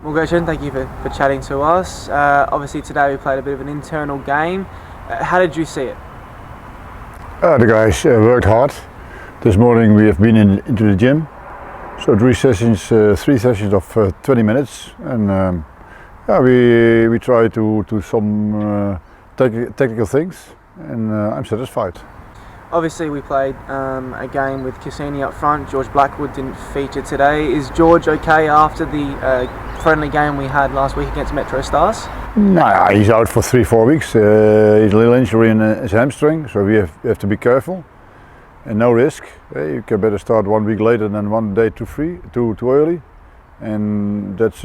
Well, Gertjan, thank you for chatting to us. Obviously today we played a bit of an internal game. How did you see it? The guys worked hard. This morning we have been into the gym. So three sessions of 20 minutes, and we try to some technical things, and I'm satisfied. Obviously we played a game with Cassini up front. George Blackwood didn't feature today. Is George okay after the friendly game we had last week against Metro Stars? Nah, he's out for 3-4 weeks. He's a little injury in his hamstring, so we have to be careful and no risk. You can better start 1 week later than 1 day too early, and that's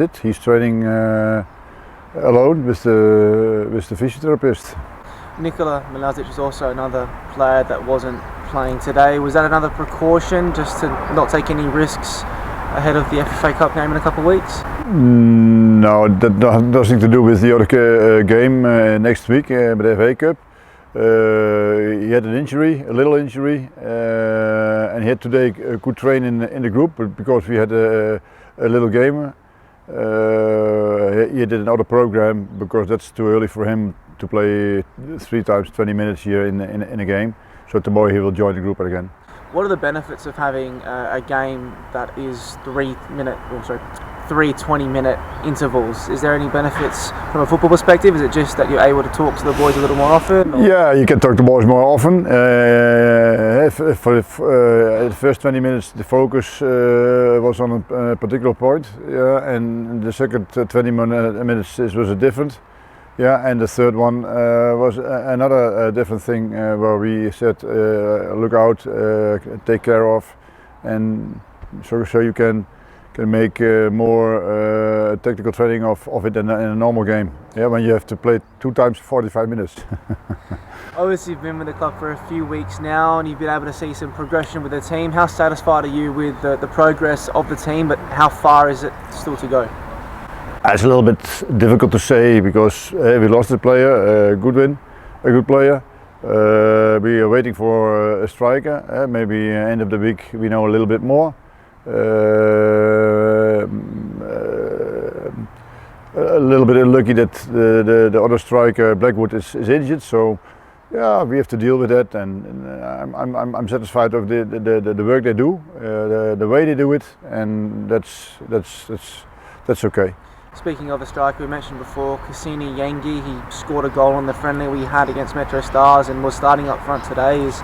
it. He's training alone with the physiotherapist. Nikola Milazic was also another player that wasn't playing today. Was that another precaution, just to not take any risks ahead of the FA Cup game in a couple of weeks? No, that nothing to do with the other game next week, but the FA Cup. He had an injury, a little injury, and he had today could train in the group, but because we had a little game, he did another program because that's too early for him to play 3 times 20 minutes here in a game. So tomorrow he will join the group again. What are the benefits of having a game that is 3 20-minute intervals? Is there any benefits from a football perspective? Is it just that you're able to talk to the boys a little more often? Or? Yeah, you can talk to the boys more often. For the first 20 minutes the focus was on a particular point, and the second 20 minutes was a different. Yeah, and the third one was another different thing where we said look out, take care of, and so you can make more technical training of it in a normal game. Yeah, when you have to play 2 times 45 minutes. Obviously you've been with the club for a few weeks now and you've been able to see some progression with the team. How satisfied are you with the progress of the team, but how far is it still to go? It's a little bit difficult to say because we lost a player, a good player. We are waiting for a striker. Maybe end of the week we know a little bit more. A little bit unlucky that the other striker Blackwood is injured. So yeah, we have to deal with that, and I'm satisfied with the work they do, the way they do it, and that's okay. Speaking of the striker we mentioned before, Cassini Yangi, he scored a goal on the friendly we had against Metro Stars and was starting up front today. Is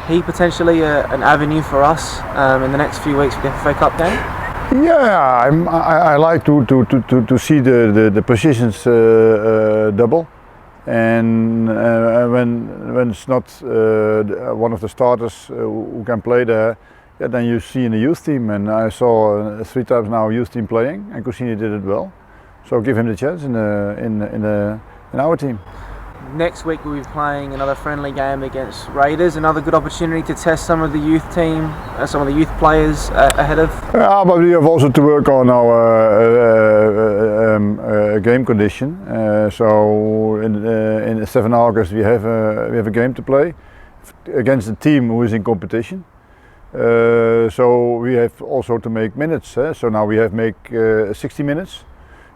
he potentially an avenue for us in the next few weeks for the FA Cup game? Yeah, I like to see the positions double, and when it's not one of the starters who can play there, yeah, then you see in the youth team, and I saw 3 times now youth team playing, and Cassini did it well. So give him the chance in our team. Next week we'll be playing another friendly game against Raiders. Another good opportunity to test some of the youth team, some of the youth players ahead of. Yeah, but we have also to work on our game condition. So in 7 August we have a game to play against a team who is in competition. So we have also to make minutes. So now we have make 60 minutes.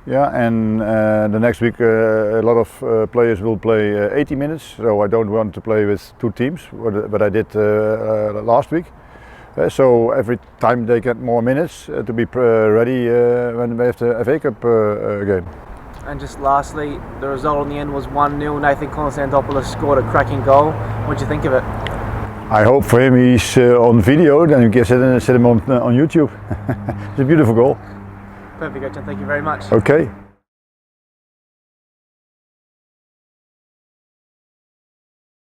Yeah, and the next week a lot of players will play 80 minutes. So I don't want to play with 2 teams, but I did last week. So every time they get more minutes to be ready when we have the FA Cup game. And just lastly, the result in the end was 1-0. Nathan Konstantopoulos scored a cracking goal. What do you think of it? I hope for him he's on video, then you can set him on YouTube. It's a beautiful goal. Perfect, Gertjan. Thank you very much. Okay.